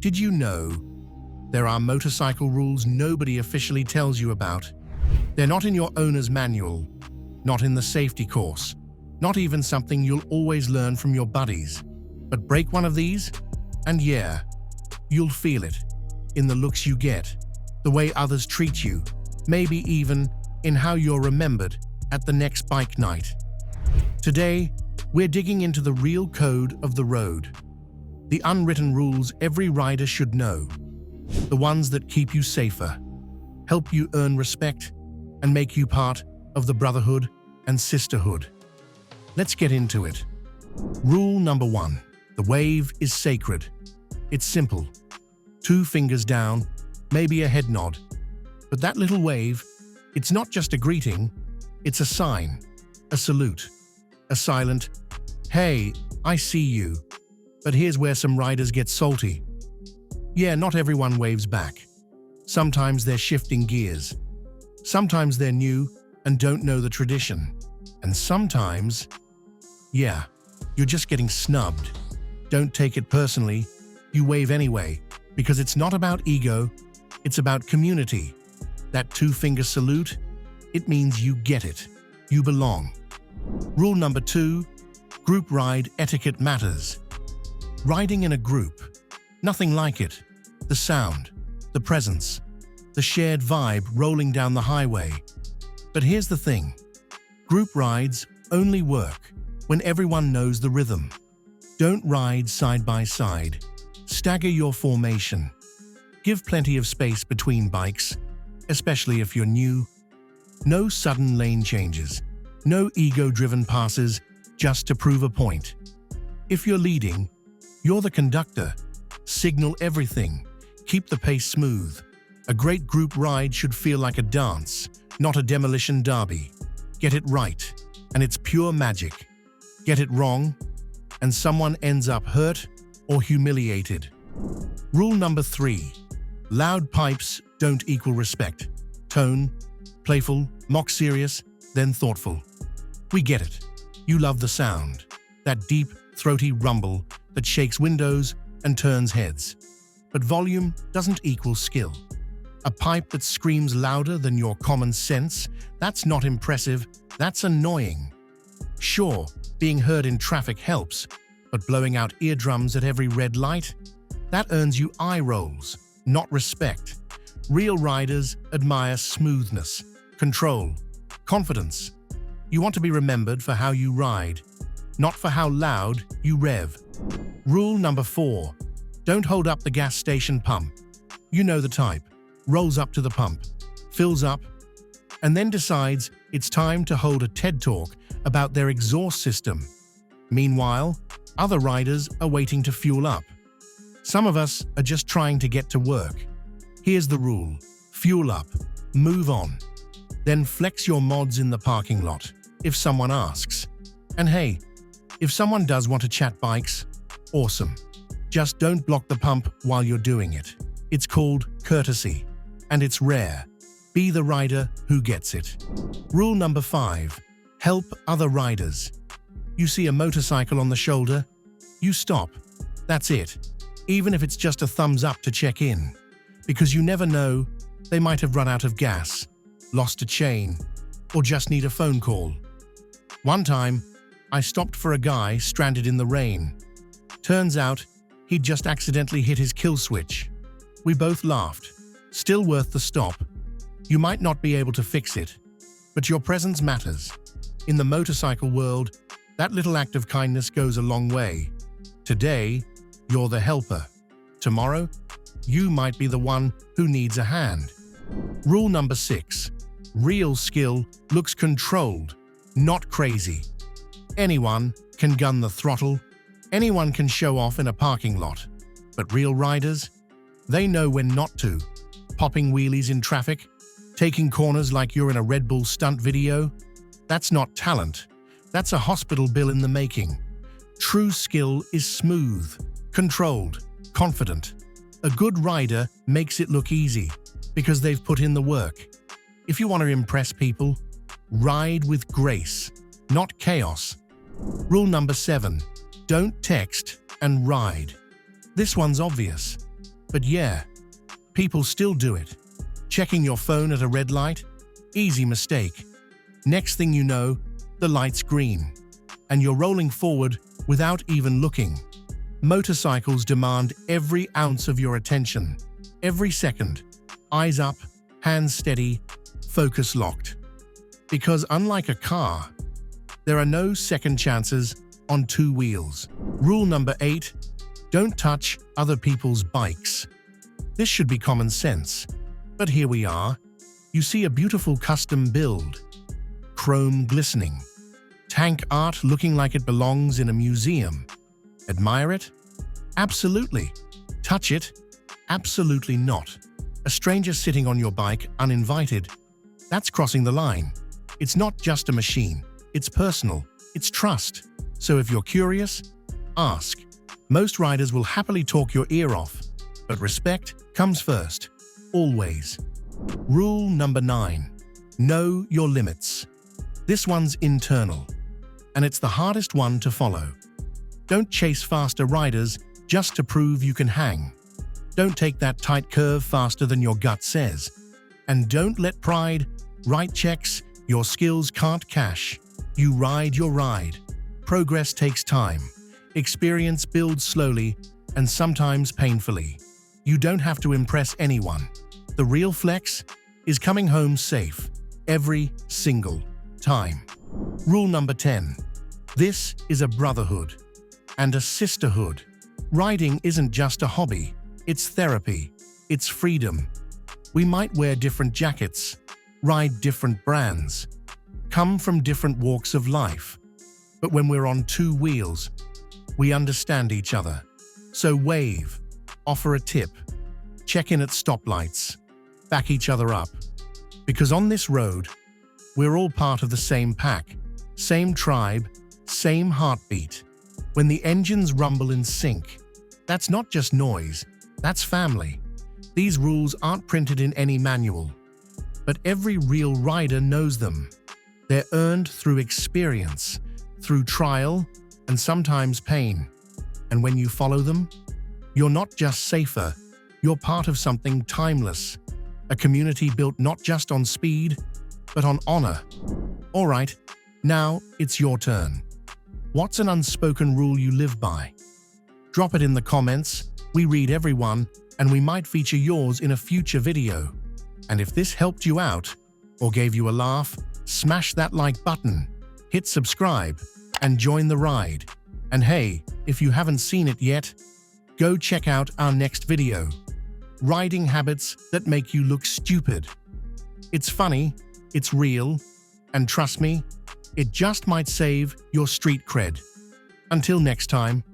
Did you know there are motorcycle rules nobody officially tells you about? They're not in your owner's manual, not in the safety course, not even something you'll always learn from your buddies. But break one of these, and yeah, you'll feel it in the looks you get, the way others treat you, maybe even in how you're remembered at the next bike night. Today, we're digging into the real code of the road, the unwritten rules every rider should know, the ones that keep you safer, help you earn respect, and make you part of the brotherhood and sisterhood. Let's get into it. Rule number 1. The wave is sacred. It's simple. 2 fingers down, maybe a head nod. But that little wave, it's not just a greeting, it's a sign, a salute, a silent, "Hey, I see you." But here's where some riders get salty. Yeah, not everyone waves back. Sometimes they're shifting gears. Sometimes they're new and don't know the tradition. And sometimes, yeah, you're just getting snubbed. Don't take it personally. You wave anyway, because it's not about ego, it's about community. That 2-finger salute, it means you get it. You belong. Rule number 2, group ride etiquette matters. Riding in a group, nothing like it. The sound, the presence, the shared vibe rolling down the highway. But here's the thing. Group rides only work when everyone knows the rhythm. Don't ride side by side. Stagger your formation. Give plenty of space between bikes, especially if you're new. No sudden lane changes. No ego-driven passes just to prove a point. If you're leading, you're the conductor. Signal everything. Keep the pace smooth. A great group ride should feel like a dance, not a demolition derby. Get it right, and it's pure magic. Get it wrong, and someone ends up hurt or humiliated. Rule number 3. Loud pipes don't equal respect. Tone, playful, mock serious, then thoughtful. We get it. You love the sound. That deep, throaty rumble that shakes windows and turns heads. But volume doesn't equal skill. A pipe that screams louder than your common sense, that's not impressive, that's annoying. Sure, being heard in traffic helps, but blowing out eardrums at every red light? That earns you eye rolls, not respect. Real riders admire smoothness, control, confidence. You want to be remembered for how you ride, not for how loud you rev. Rule number 4. Don't hold up the gas station pump. You know the type. Rolls up to the pump, fills up, and then decides it's time to hold a TED Talk about their exhaust system. Meanwhile, other riders are waiting to fuel up. Some of us are just trying to get to work. Here's the rule. Fuel up, move on. Then flex your mods in the parking lot, if someone asks. And hey, if someone does want to chat bikes, awesome. Just don't block the pump while you're doing it. It's called courtesy, and it's rare. Be the rider who gets it. Rule number 5. Help other riders. You see a motorcycle on the shoulder? You stop. That's it. Even if it's just a thumbs up to check in. Because you never know, they might have run out of gas, lost a chain, or just need a phone call. One time, I stopped for a guy stranded in the rain. Turns out, he'd just accidentally hit his kill switch. We both laughed. Still worth the stop. You might not be able to fix it, but your presence matters. In the motorcycle world, that little act of kindness goes a long way. Today, you're the helper. Tomorrow, you might be the one who needs a hand. Rule number 6. Real skill looks controlled, not crazy. Anyone can gun the throttle. Anyone can show off in a parking lot. But real riders, they know when not to. Popping wheelies in traffic, taking corners like you're in a Red Bull stunt video. That's not talent. That's a hospital bill in the making. True skill is smooth, controlled, confident. A good rider makes it look easy because they've put in the work. If you want to impress people, ride with grace, not chaos. Rule number 7. Don't text and ride. This one's obvious. But yeah, people still do it. Checking your phone at a red light? Easy mistake. Next thing you know, the light's green, and you're rolling forward without even looking. Motorcycles demand every ounce of your attention, every second. Eyes up, hands steady, focus locked. Because unlike a car, there are no second chances on two wheels. Rule number 8, don't touch other people's bikes. This should be common sense, but here we are. You see a beautiful custom build, chrome glistening, tank art looking like it belongs in a museum. Admire it? Absolutely. Touch it? Absolutely not. A stranger sitting on your bike uninvited? That's crossing the line. It's not just a machine. It's personal. It's trust. So if you're curious, ask. Most riders will happily talk your ear off, but respect comes first. Always. Rule number 9. Know your limits. This one's internal, and it's the hardest one to follow. Don't chase faster riders just to prove you can hang. Don't take that tight curve faster than your gut says. And don't let pride write checks your skills can't cash. You ride your ride. Progress takes time. Experience builds slowly and sometimes painfully. You don't have to impress anyone. The real flex is coming home safe every single time. Rule number 10. This is a brotherhood and a sisterhood. Riding isn't just a hobby. It's therapy. It's freedom. We might wear different jackets, ride different brands, come from different walks of life. But when we're on two wheels, we understand each other. So wave, offer a tip, check in at stoplights, back each other up. Because on this road, we're all part of the same pack, same tribe, same heartbeat. When the engines rumble in sync, that's not just noise, that's family. These rules aren't printed in any manual, but every real rider knows them. They're earned through experience, through trial, and sometimes pain. And when you follow them, you're not just safer, you're part of something timeless, a community built not just on speed, but on honor. All right, now it's your turn. What's an unspoken rule you live by? Drop it in the comments. We read everyone, and we might feature yours in a future video. And if this helped you out or gave you a laugh, smash that like button, hit subscribe, and join the ride. And hey, if you haven't seen it yet, go check out our next video, Riding Habits That Make You Look Stupid. It's funny, it's real, and trust me, it just might save your street cred. Until next time,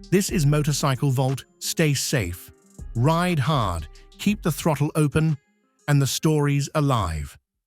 this is Motorcycle Vault. Stay safe, ride hard, keep the throttle open, and the stories alive.